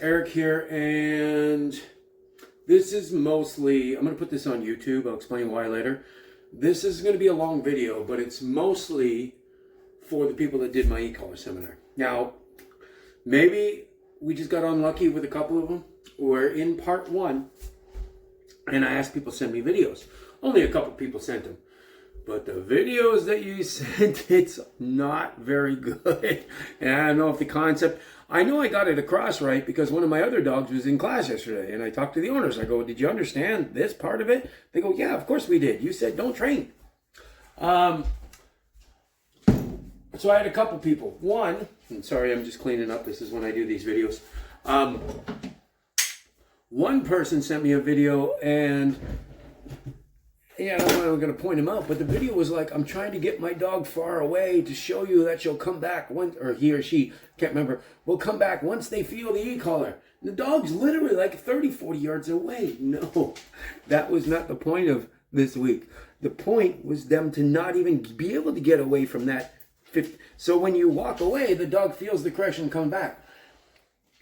Eric here, and this is mostly, I'm going to put this on YouTube, I'll explain why later. This is going to be a long video, but it's mostly for the people that did my e-collar seminar. Now, maybe we just got unlucky with a couple of them. We're in part one, and I asked people to send me videos. Only a couple people sent them. But the videos that you sent, it's not very good. And I don't know if the concept, I know I got it across right because one of my other dogs was in class yesterday and I talked to the owners. I go, did you understand this part of it? They go, yeah, of course we did. You said don't train. So I had a couple people. One, and sorry, I'm just cleaning up. This is when I do these videos. One person sent me a video and yeah, I don't know, I'm going to point him out, but the video was like, I'm trying to get my dog far away to show you that she'll come back once, or he or she, can't remember, will come back once they feel the e-collar. The dog's literally like 30, 40 yards away. No, that was not the point of this week. The point was them to not even be able to get away from that 50. So when you walk away, the dog feels the correction come back.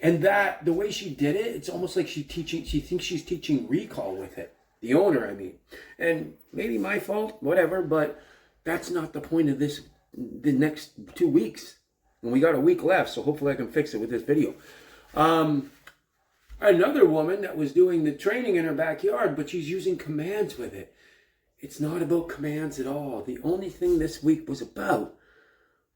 And that, the way she did it, it's almost like she thinks she's teaching recall with it. The owner, I mean. And maybe my fault, whatever, but that's not the point of this, the next 2 weeks. And we got a week left, so hopefully I can fix it with this video. Another woman that was doing the training in her backyard, but she's using commands with it. It's not about commands at all. The only thing this week was about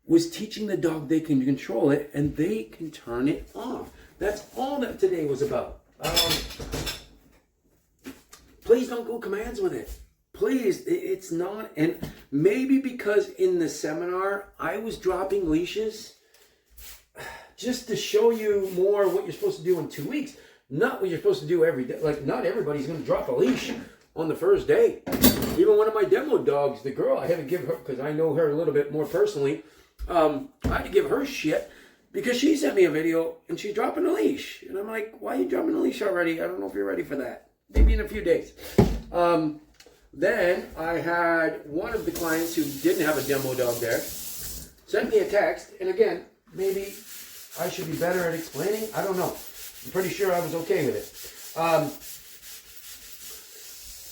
was teaching the dog they can control it and they can turn it off. That's all that today was about. Please don't go commands with it. Please, it's not. And maybe because in the seminar, I was dropping leashes just to show you more what you're supposed to do in 2 weeks. Not what you're supposed to do every day. Like, not everybody's going to drop a leash on the first day. Even one of my demo dogs, the girl, I had to give her, because I know her a little bit more personally, I had to give her shit because she sent me a video and she's dropping a leash. And I'm like, why are you dropping a leash already? I don't know if you're ready for that. Maybe in a few days. Then I had one of the clients who didn't have a demo dog there sent me a text, and again, maybe I should be better at explaining. I don't know. I'm pretty sure I was okay with it.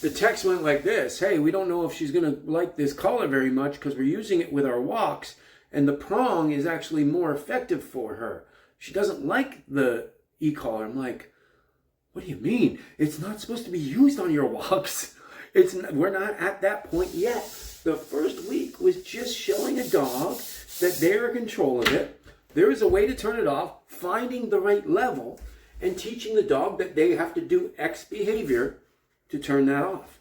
The text went like this: hey, we don't know if she's going to like this collar very much because we're using it with our walks, and the prong is actually more effective for her. She doesn't like the e-collar. I'm like, what do you mean? It's not supposed to be used on your walks. We're not at that point yet. The first week was just showing a dog that they're in control of it. There is a way to turn it off, finding the right level, and teaching the dog that they have to do X behavior to turn that off.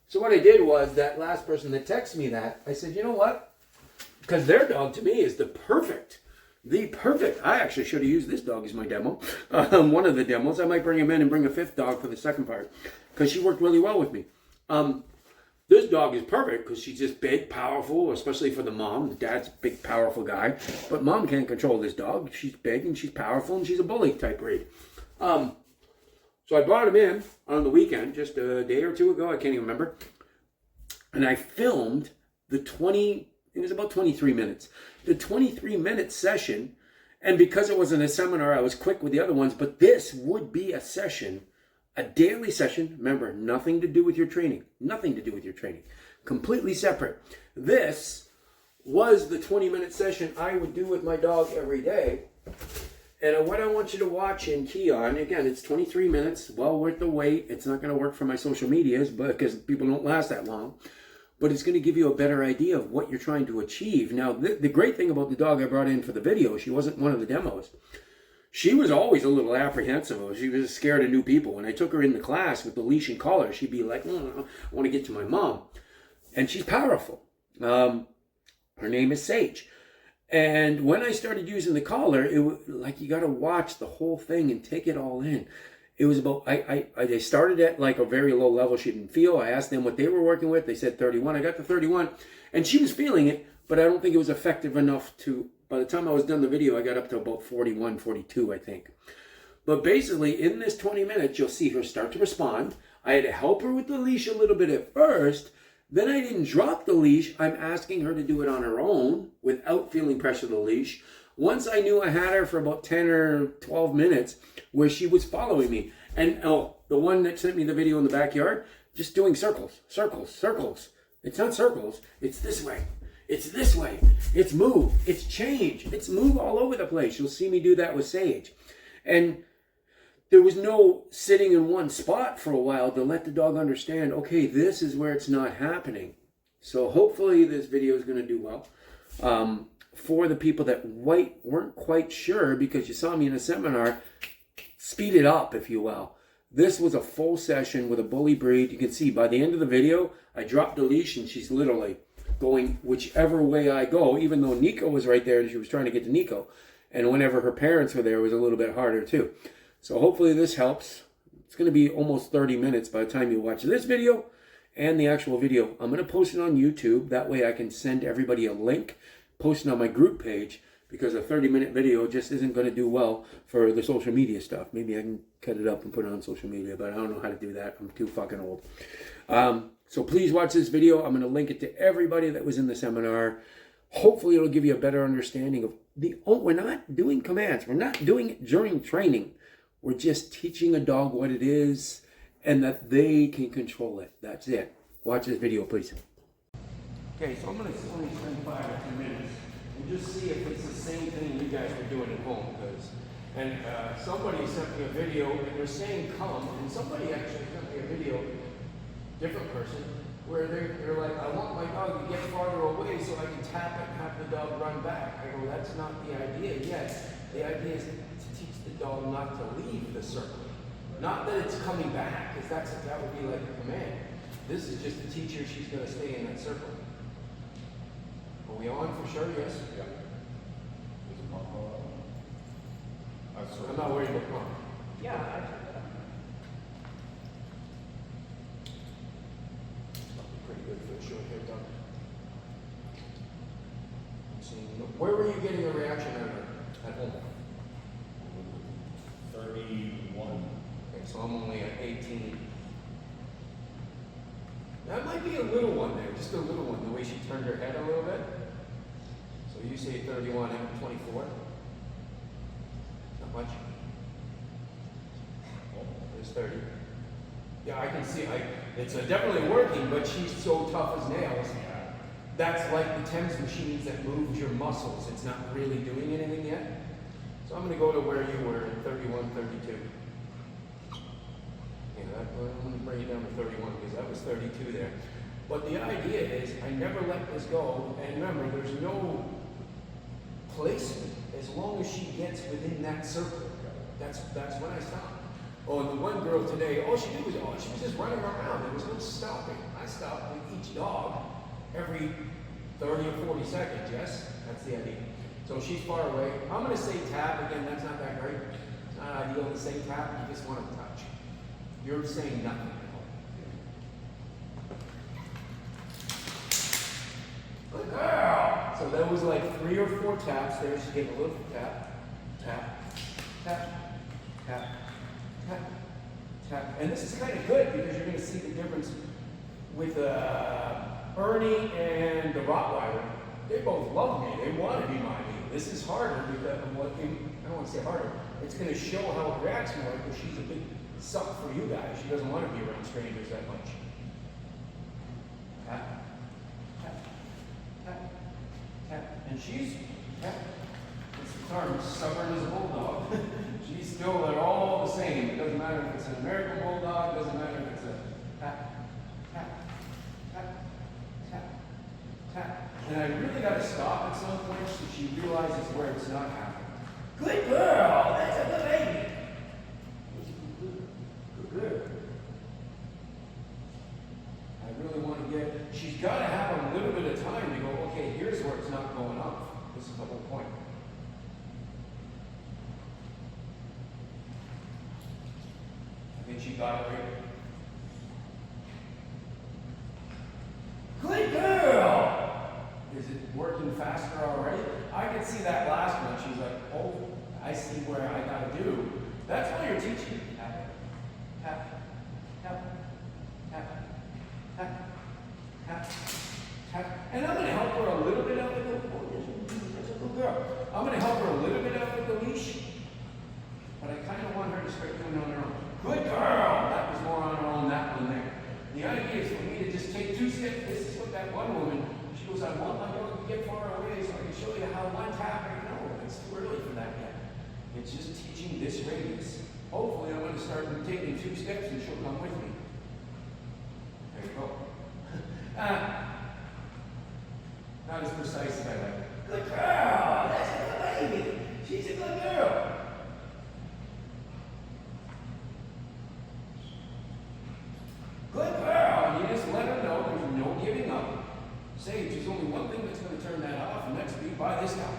So what I did was, that last person that texted me that, I said, you know what? Because their dog to me is the perfect, I actually should have used this dog as my demo. One of the demos. I might bring him in and bring a fifth dog for the second part because she worked really well with me. This dog is perfect because she's just big, powerful, especially for the mom. The dad's a big, powerful guy. But mom can't control this dog. She's big and she's powerful and she's a bully type breed. So I brought him in on the weekend, just a day or two ago. I can't even remember. And I filmed it was about 23 minutes. The 23-minute session, and because it wasn't a seminar, I was quick with the other ones, but this would be a session, a daily session. Remember, nothing to do with your training. Nothing to do with your training. Completely separate. This was the 20-minute session I would do with my dog every day. And what I want you to watch and key on, again, it's 23 minutes, well worth the wait. It's not going to work for my social medias, but because people don't last that long. But it's going to give you a better idea of what you're trying to achieve. Now, the great thing about the dog I brought in for the video, she wasn't one of the demos. She was always a little apprehensive. She was scared of new people. When I took her in the class with the leash and collar, she'd be like, I want to get to my mom. And she's powerful. Her name is Sage. And when I started using the collar, it was like, you got to watch the whole thing and take it all in. It was about, they started at like a very low level she didn't feel. I asked them what they were working with. They said 31. I got to 31 and she was feeling it, but I don't think it was effective enough to, by the time I was done the video, I got up to about 41, 42, I think. But basically in this 20 minutes, you'll see her start to respond. I had to help her with the leash a little bit at first. Then I didn't drop the leash. I'm asking her to do it on her own without feeling pressure of the leash. Once I knew I had her for about 10 or 12 minutes where she was following me. And the one that sent me the video in the backyard, just doing circles, circles, circles. It's not circles, it's this way. It's this way. It's move. It's change. It's move all over the place. You'll see me do that with Sage. And there was no sitting in one spot for a while to let the dog understand, okay, this is where it's not happening. So hopefully this video is going to do well. For the people that weren't quite sure because you saw me in a seminar, speed it up, if you will. This was a full session with a bully breed. You can see by the end of the video, I dropped the leash and she's literally going whichever way I go, even though Nico was right there and she was trying to get to Nico. And whenever her parents were there, it was a little bit harder too. So hopefully this helps. It's going to be almost 30 minutes by the time you watch this video and the actual video. I'm going to post it on YouTube. That way I can send everybody a link, post it on my group page, because a 30-minute video just isn't going to do well for the social media stuff. Maybe I can cut it up and put it on social media, but I don't know how to do that. I'm too fucking old. So please watch this video. I'm going to link it to everybody that was in the seminar. Hopefully it'll give you a better understanding of we're not doing commands. We're not doing it during training. We're just teaching a dog what it is and that they can control it. That's it. Watch this video, please. Okay, so I'm going to only spend 5 or 10 minutes and just see if it's the same thing you guys were doing at home. And somebody sent me a video and they're saying come, and somebody actually sent me a video, different person, where they're like, I want my dog to get farther away so I can tap it and have the dog run back. I go, that's not the idea yet. The idea is to teach the dog not to leave the circle. Not that it's coming back, because that would be like a command. This is just to teach her she's going to stay in that circle. Are we on for sure? Yes? Yeah. I'm not worried about pump. Yeah, I took that. Pretty good for a short hair dog. Where were you getting a reaction at home? 31. Okay, so I'm only at 18. That might be a little one there, just a little one, the way she turned her head a little bit. So you say 31, I'm 24. Not much. There's 30. Yeah, I can see. It's definitely working, but she's so tough as nails. That's like the TEMS machines that moves your muscles. It's not really doing anything yet. So I'm going to go to where you were in 31, 32. Yeah, I'm going to bring it down to 31 because that was 32 there. But the idea is I never let this go. And remember, there's no placement as long as she gets within that circle. That's when I stop. Oh, and the one girl today, all she did was, she was just running around. There was no stopping. I stopped with each dog every 30 or 40 seconds, yes? That's the idea. So she's far away. I'm going to say tap. Again, that's not that great. It's not ideal to say tap. You just want to touch. You're saying nothing. Good girl. So there was like 3 or 4 taps there. She gave a little tap, tap, tap, tap, tap, tap. And this is kind of good because you're going to see the difference with Ernie and the Rottweiler. They both love me. They want to be my me. This is harder because I don't want to say harder. It's going to show how it reacts more because she's a big suck for you guys. She doesn't want to be around strangers that much. Tap, tap, tap, tap. And she's, tap. It's the term, stubborn as a bulldog. She's still all the same. It doesn't matter if it's an American bulldog. It doesn't matter if it's a tap, tap, tap, tap, tap. And I really got to stop at some point so she realizes where it's not happening. Good girl! That's a good baby! Good. I really want to get, she's got to have a little bit of time to go, okay, here's where it's not going up. This is the whole point. I think she got it right. Good girl! Is it working faster already? I can see that last one. She's like, oh, I see where I got to do. That's what you're teaching. Tap, tap, tap, tap, tap, tap, tap. And I'm going to help her a little bit out of it. Oh, that's a good girl. I'm going to help her a this radius. Hopefully I'm going to start taking 2 steps and she'll come with me. There you go. Not as precise as I like. Good girl! That's a good baby! She's a good girl! Good girl! You just let her know there's no giving up. Say there's only one thing that's going to turn that off, and that's be by this time.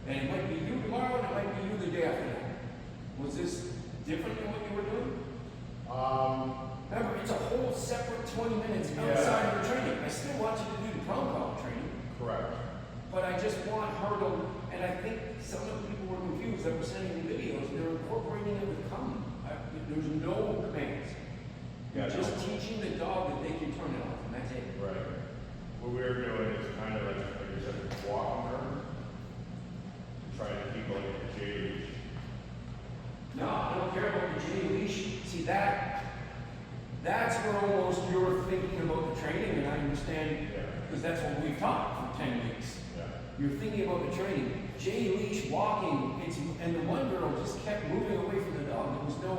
And it might be you tomorrow, and it might be you the day after that. Was this different than what you were doing? Remember, it's a whole separate 20 minutes outside of the training. I still want you to do the prong collar training. Correct. But I just want her to, and I think some of the people were confused that were sending me videos. They're incorporating it with come. There's no commands. Yeah, You're just teaching the dog that they can turn it off, and that's it. Right. What we're doing is kind of like you said, walking her, trying to keep like a J leash. No, I don't care about the J leash. See that's where almost you're thinking about the training, and I understand because that's what we've taught for 10 weeks. Yeah. You're thinking about the training. J leash walking, and the one girl just kept moving away from the dog. There was no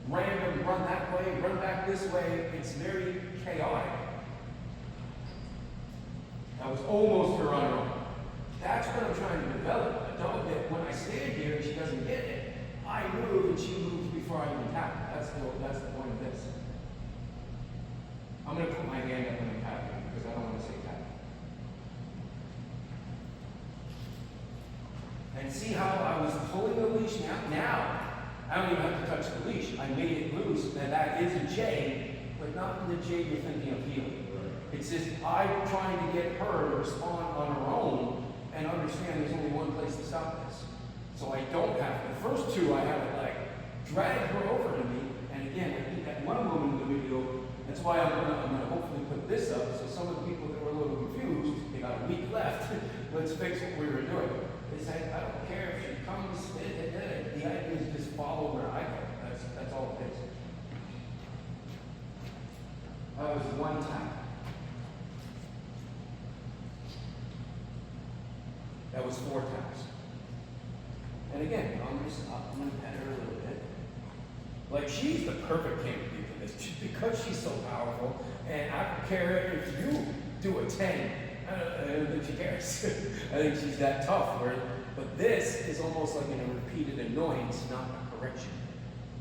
random run that way, run back this way. It's very chaotic. That was almost her on her own. That's what I'm trying to develop. A dog that when I stand here and she doesn't get it, I move and she moves before I even tap it. That's the point of this. I'm going to put my hand up when I'm tapping because I don't want to say tap. And see how I was pulling the leash now? I don't even have to touch the leash. I made it loose, and that is a J, but not the J you're thinking of healing. Right. It's just I'm trying to get her to respond on her own and understand there's only one place to stop this. So I don't have to. The first 2 I had to like drag her over to me, and again, I think that one woman in the video, that's why I'm gonna hopefully put this up so some of the people that were a little confused, they got a week left, let's fix what we were doing. They said, I don't care if she comes, the idea is just follow where I go. That's all it is. That was 1 tap. That was 4 taps. And again, I'm gonna pet her a little bit. Like she's the perfect candidate for this, just because she's so powerful. And I don't care if you do a 10. I don't think she cares. I think she's that tough. But this is almost like a repeated annoyance, not a correction.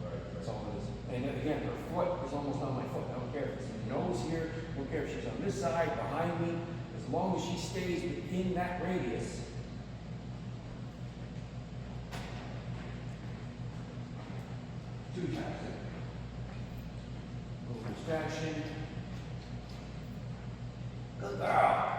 Right. That's all it is. And then again, her foot is almost on my foot. I don't care if it's her nose here. I don't care if she's on this side, behind me. As long as she stays within that radius. Two taps. A little distraction. Good girl.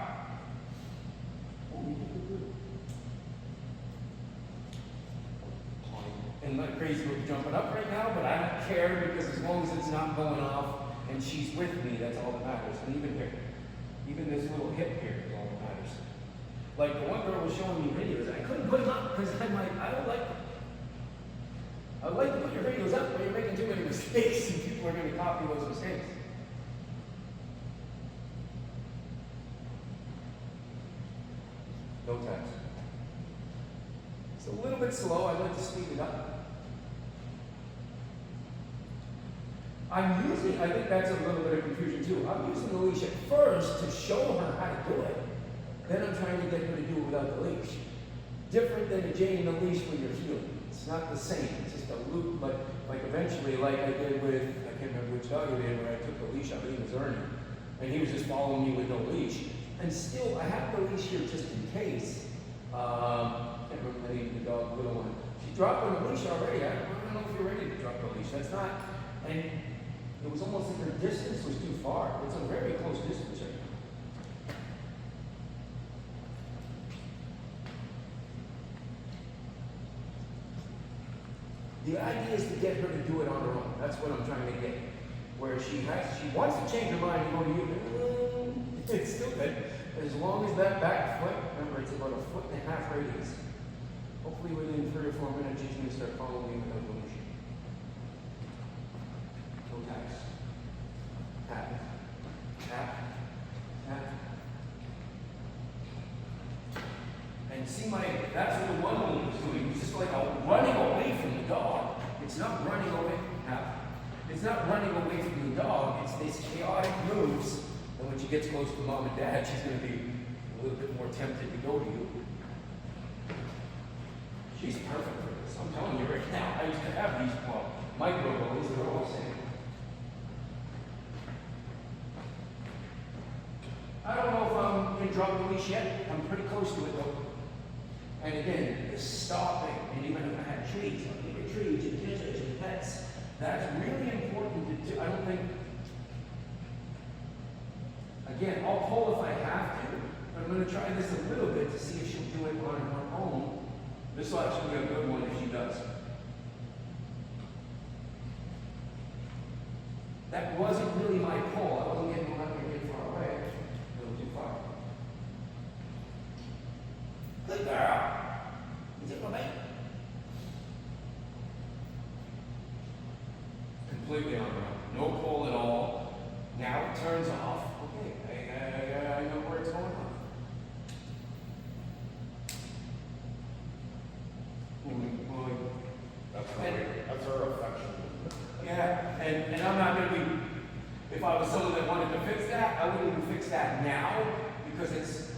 And not crazy about jumping up right now, but I don't care because as long as it's not going off and she's with me, that's all that matters. And even here, even this little hip here is all that matters. Like the one girl was showing me videos, I couldn't put them up because I'm like, I would like to put your videos up, but you're making too many mistakes and people are going to copy those mistakes. No taps. It's a little bit slow. I'd like to speed it up. I think that's a little bit of confusion too. I'm using the leash at first to show her how to do it. Then I'm trying to get her to do it without the leash. Different than a J in the leash when you're healing. It's not the same. It's just a loop, like eventually, like I did with, I can't remember which dog it is, where I took the leash, I believe it was Ernie. And he was just following me with no leash. And still, I have the leash here just in case. I can't remember the name of the dog, little one. She dropped on the leash already. I don't know if you're ready to drop the leash. That's not, and it was almost like her distance was too far. It's a very close distance right now. The idea is to get her to do it on her own. That's what I'm trying to get. Where she wants to change her mind and go to you. It's still good. As long as that back foot, remember it's about 1.5 foot radius. Hopefully within 3 or 4 minutes she's going to start following me without the leash. No taps. Tap. Tap. Tap. And see that's what the one woman was doing. It was just like running away from the dog. It's not running away. Now, it's not running away from the dog. It's these chaotic moves. And when she gets close to mom and dad, she's going to be a little bit more tempted to go to you. She's perfect for this. I'm telling you right now. I used to have these micro bullies that are all saying. I don't know if I'm going to drop the leash yet. I'm pretty close to it though. And again, the stopping, and even if I had treats, I'll give you treats and visits and pets. That's really important to do. I don't think, again, I'll pull if I have to, but I'm going to try this a little bit to see if she'll do it on her own. This will actually be a good one if she does. That wasn't really my pull. I wasn't getting very far away. A little too far. Good girl. Is it right? Completely on her own. No pull at all. Now it turns off. Okay, I know where it's going on. That's her affection. Yeah, and I'm not going to be, if I was someone that wanted to fix that, I wouldn't even fix that now, because it's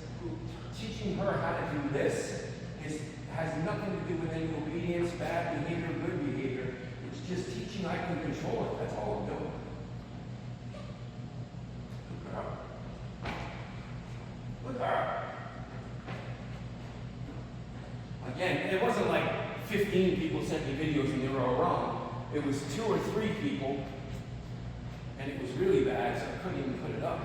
teaching her how to do this has nothing to do with any obedience, bad behavior, good behavior. It's just teaching I can control it. That's all I'm doing. Good girl. Good girl. Again, it wasn't like 15 people sent me videos and they were all wrong. It was 2 or 3 people, and it was really bad, so I couldn't even put it up.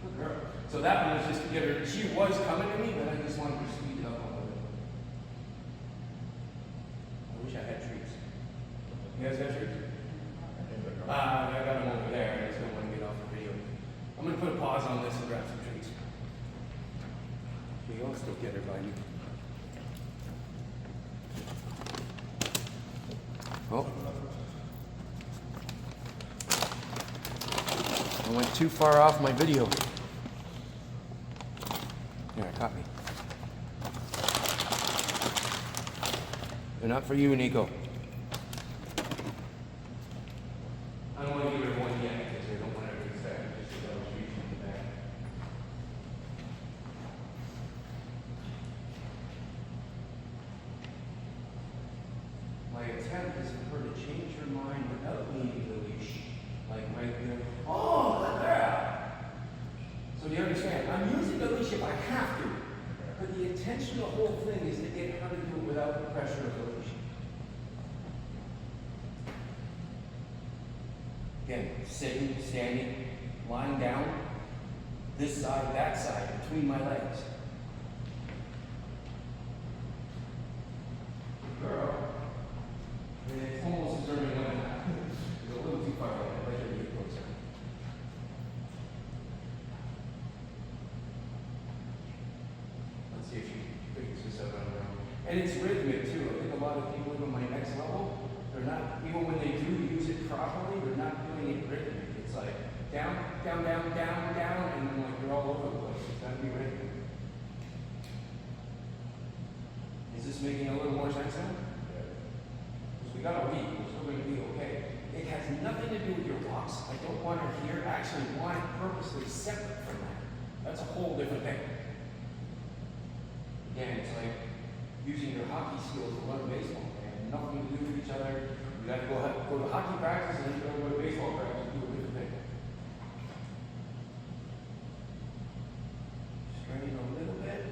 Good girl. So that one was just to get her, she was coming to me, but I just wanted to speed it up a little bit. I wish I had treats. You guys got treats? I got them over there, I just don't want to get off the video. I'm going to put a pause on this and grab some treats. You'll still get her by me. Oh. I went too far off my video. There, it caught me. They're not for you, Nico. I don't want to give her one yet because I don't want her to expect just a double treat from the back. My attempt is for her to change her mind without needing the leash. Like right there. Oh, look there! So do you understand? I'm using the leash if I have to. But the intention of the whole thing is to get her to do it without the pressure of the leash. Again, sitting, standing, lying down, this side, that side, between my legs. Girl. And it's almost as early when it's a little too far away. I'd like her to get closer. Let's see if she figures this out on her own. And it's rhythmic too. I think a lot of people even my next level, they're not, even when they do use it properly, they're not doing it rhythmic. It's like down, down, down, down, down, and then like you're all over the place. It's gotta be rhythmic. Is this making a little more sense now? Because we got a week, we're still going to be okay. It has nothing to do with your walks. I don't want her here. I actually want it purposely separate from that. That's a whole different thing. Again, it's like using your hockey skills to run baseball. They have nothing to do with each other. You got to go to hockey practice and then you got to go to baseball practice and do a different thing. Straighten a little bit.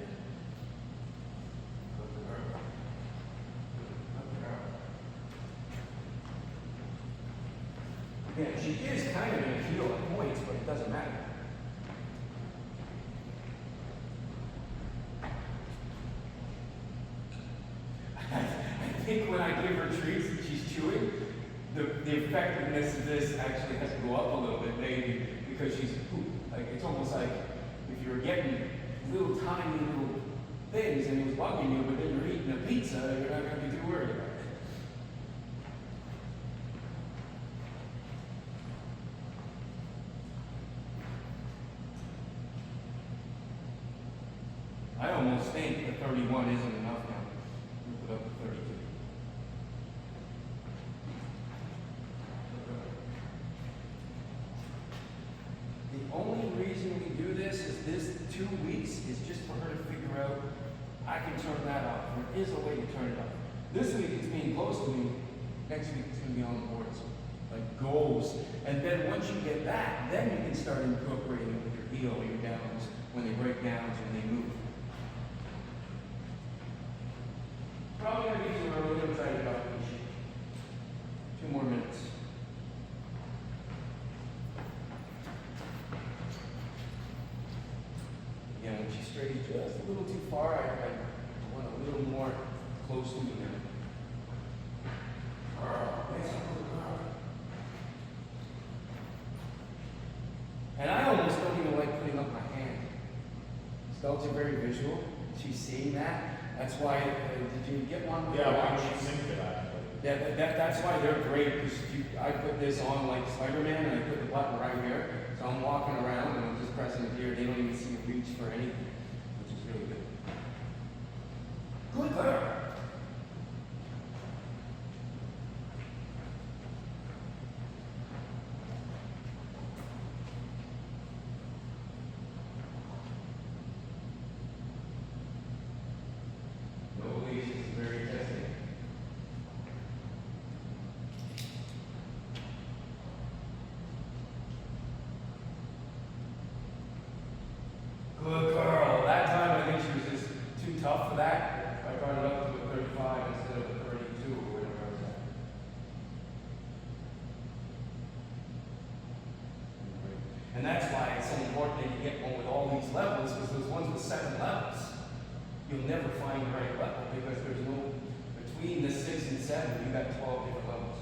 Yeah, she is kind of in a heel at points, but it doesn't matter. I think when I give her treats and she's chewing, the effectiveness of this actually has to go up a little bit, maybe, because she's like it's almost like if you're getting little tiny little things and it was bugging you, but then you're eating a pizza, you're not going to be too worried about it. I almost think the 31 isn't enough now. We'll put up to 32. The only reason we do this is this 2 weeks is just for her to figure out, I can turn that off. There is a way to turn it off. This week it's being close to me. Next week it's going to be on the board. So like goals. And then once you get that, then you can start incorporating it with your heel, your downs, when they break downs, when they move. Probably going to be too early. We're going to try to about 2 more minutes. Yeah, when she strays just a little too far, I want a little more close to me now. And I almost don't even like putting up my hand. Adults are very visual. She's seeing that. That's why, did you get one? Yeah, why don't you sync to that? Yeah, that's why they're great, because I put this on like Spider-Man, and I put the button right here, so I'm walking around and I'm just pressing it here, they don't even see me reach for anything, which is really good. Good girl! No leash is very testing. Good girl. That time I think she was just too tough for that. I brought it up to a 35 instead of a 32 or whatever I was at. And that's why it's so important that you get one with all these levels, because those ones with 7 levels, you'll never find the right level, because there's no, between the 6 and 7, you got 12 different levels.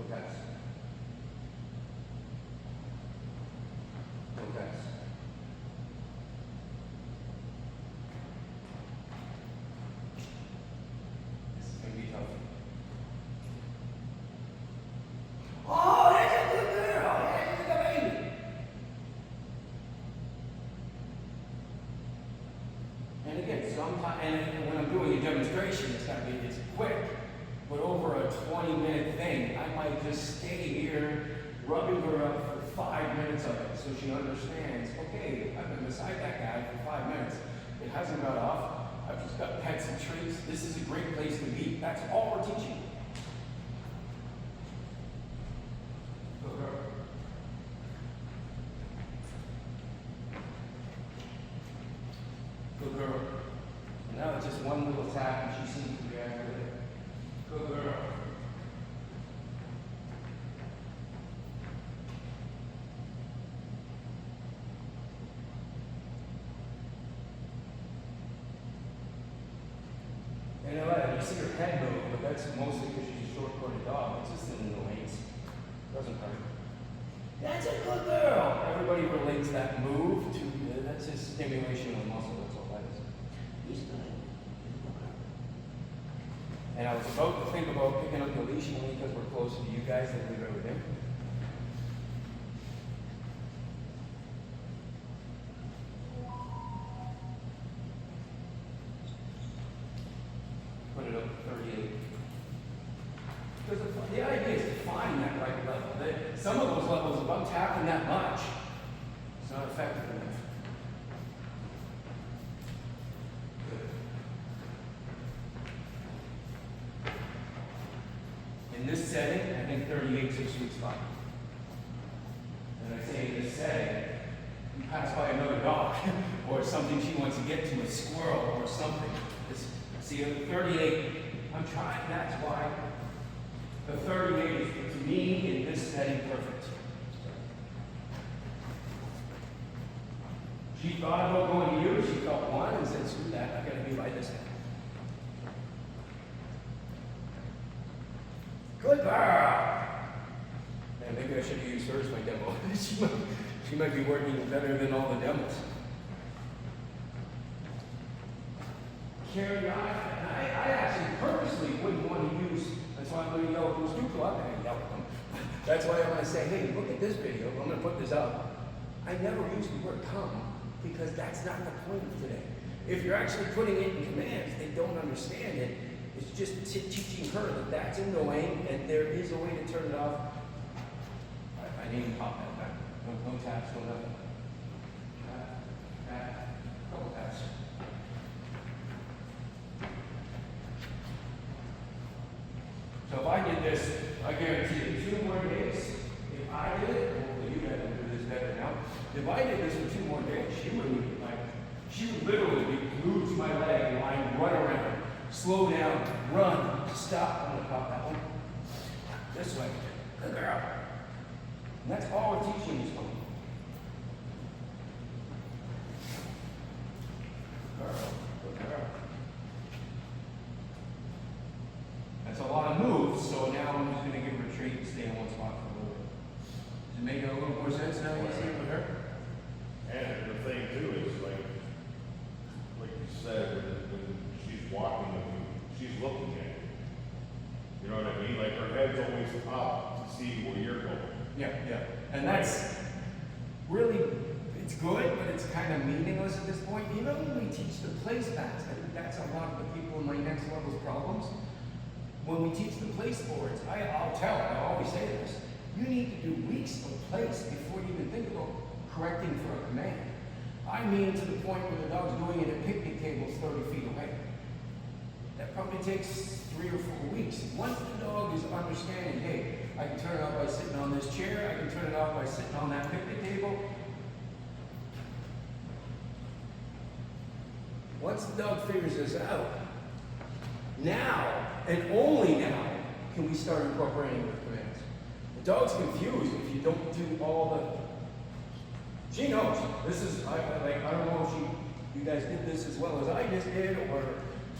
Okay. Okay. This is going to be tough. Oh, that's a good girl. That's a good baby. And again, sometimes, and when I'm doing a demonstration, it's quick. But over a 20-minute thing, I might just stay here rubbing her up for 5 minutes of it, so she understands, okay, I've been beside that guy for 5 minutes. It hasn't got off. I've just got pets and treats. This is a great place to be. That's all we're teaching. Good girl. Good girl. Now it's just one little tap and she seems to react with it. Good girl. And you see her head move, but that's mostly because she's a short-coated dog. It's just in the lanes. Doesn't hurt. That's a good girl. Everybody relates that move to, that's just stimulation of muscle. That's all that is. He's good. And I was about to think about picking up the leash only because we're closer to you guys than we've ever been. Put it up to 38. Because the idea is to find that right level. Some of those levels, if I'm tapping that much, it's not effective enough. In this setting, I think 38 is a sweet spot. And I say in this setting, you pass by another dog, or something she wants to get to, a squirrel or something. See, at 38, I'm trying, that's why the 38 is, to me, in this setting, perfect. She thought about going to you, she felt one and said, screw that, I gotta be by this guy. Good girl! Man, maybe I should have used her as my demo. she might be working better than all the demos. Carry on. I actually purposely wouldn't want to use, that's why I'm going to yell at those people. I'm going to yell at them. That's why I'm going to say, hey, look at this video. I'm going to put this up. I never use the word come. because that's not the point of today. If you're actually putting it in commands, they don't understand it. It's just teaching her that that's annoying and there is a way to turn it off. I need to pop that back. No taps, no nothing. Couple taps. So if I did this, I guarantee you 2 more days. If I did it, hopefully you guys will do this better now. If I did this for 2 more days, she would literally be glued to my leg and I'd run around, slow down, run, stop. I'm gonna pop that one. This way. Good girl. And that's all we're teaching this one. Good girl. That's a lot of moves, so now I'm just gonna give her a treat and stay in one spot for a little bit. Does it make a little more sense now you see it with her? And the thing too is like you said, when she's walking with you, she's looking at you. You know what I mean? Like her head's always up to see where you're going. Yeah. And that's really, it's good, but it's kind of meaningless at this point. Even when we teach the place backs, I think that's a lot of the people in my next level's problems. When we teach the place boards, I'll always say this, you need to do weeks of place before you even think about correcting for a command. I mean to the point where the dog's doing it at picnic tables 30 feet away. That probably takes 3 or 4 weeks. Once the dog is understanding, hey, I can turn it off by sitting on this chair, I can turn it off by sitting on that picnic table. Once the dog figures this out, now, and only now, can we start incorporating with commands. The dog's confused if you don't do all the... She knows. This is, I don't know if you guys did this as well as I just did, or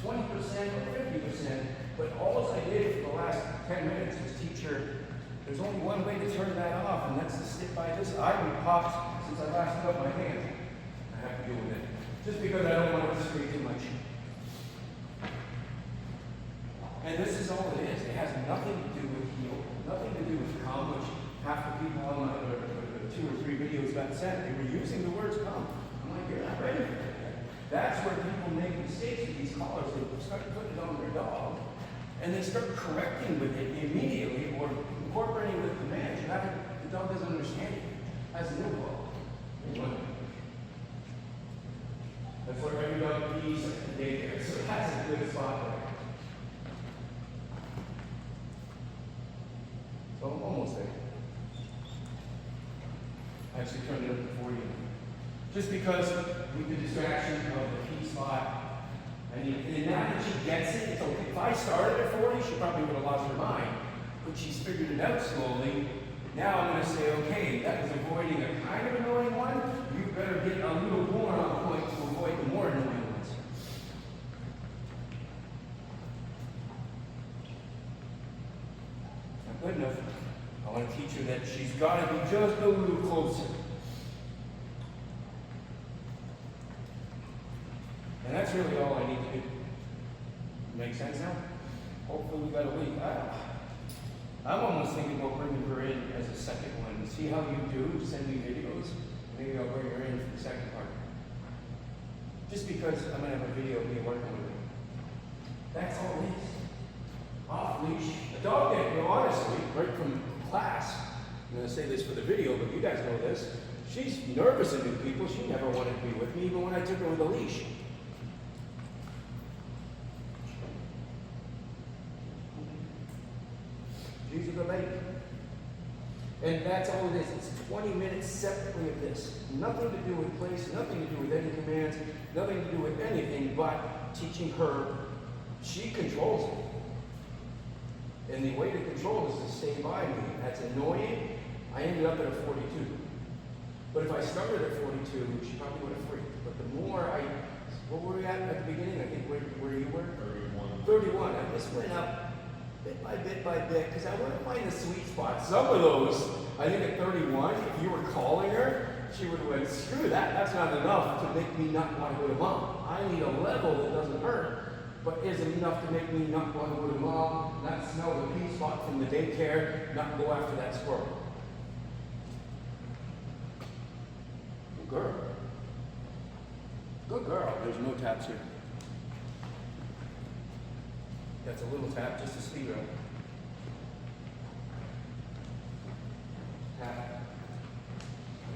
20% or 50%, but all I did for the last 10 minutes was teach her there's only one way to turn that off, and that's to stick by this. I haven't popped since I last put up my hand. I have to deal with it. Just because I don't want it to stray too much. And this is all it is. It has nothing to do with heal, nothing to do with calm, which half the people on the 2 or 3 videos got sent, they were using the words calm. I'm like, you're not ready for that. That's where people make mistakes with these collars. They start putting it on their dog, and they start correcting with it immediately, or incorporating with commands. The dog doesn't understand it. That's a new law. That's where every dog pees at the daycare, so that's a good spot there. So I'm almost there. I actually turned it up to 40. Just because with the distraction of the key spot, and now that she gets it, it's okay. If I started at 40, she probably would have lost her mind. But she's figured it out slowly. Now I'm going to say, okay, that was avoiding a kind of annoying one. You better get a little more on point to avoid the more annoying ones. Not good enough. I want to teach her that she's got to be just a little closer. And that's really all I need to do. Make sense now? Hopefully we got a week. I'm almost thinking about bringing her in as a second one. See how you do, send me videos. Maybe I'll bring her in for the second part. Just because I'm going to have a video of me working with her. That's all it is. Off leash. A dog that, honestly, right from class, I'm going to say this for the video, but you guys know this. She's nervous of new people. She never wanted to be with me, even when I took her with a leash. She's a good lady. And that's all it is. It's 20 minutes separately of this. Nothing to do with place, nothing to do with any commands, nothing to do with anything but teaching her. She controls it. And the way to control it is to stay by me. That's annoying. I ended up at a 42. But if I started at 42, she probably would have freaked. But the more what were we at the beginning? I think where you were? 31. 31. I just went up bit by bit, because I want to find the sweet spot. Some of those, I think at 31, if you were calling her, she would have went, screw that, that's not enough to make me not want to go to mom. I need a level that doesn't hurt, but isn't enough to make me not want to go to mom, not smell the pea spot from the daycare, not go after that squirrel. Good girl. Good girl. There's no taps here. That's a little tap, just a speed up. Tap.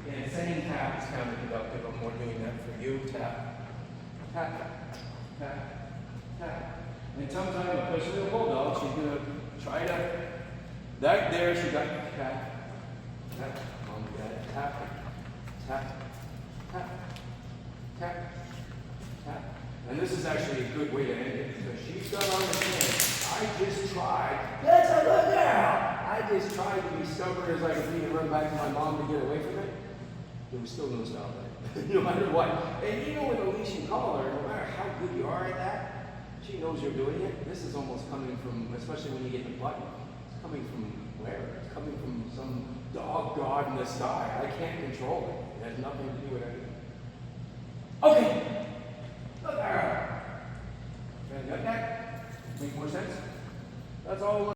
Again, saying tap is counterproductive. I'm more doing that for you. Tap. Tap. Tap. Tap. And sometimes, especially a bulldog, she's gonna try to. That there, she got tap. Tap. Mom, dad. Tap. Tap. Tap. Tap. Tap. And this is actually a good way to end it because she's got on the hand. I just tried. That's a good girl. I just tried to be stubborn as I could be and run back to my mom to get away from it. It was still no stop it. No matter what. And even with a leash and collar, no matter how good you are at that, she knows you're doing it. This is almost coming from, especially when you get the button, it's coming from where? It's coming from some dog god in the sky. I can't control it. It has nothing to do with anything. Okay.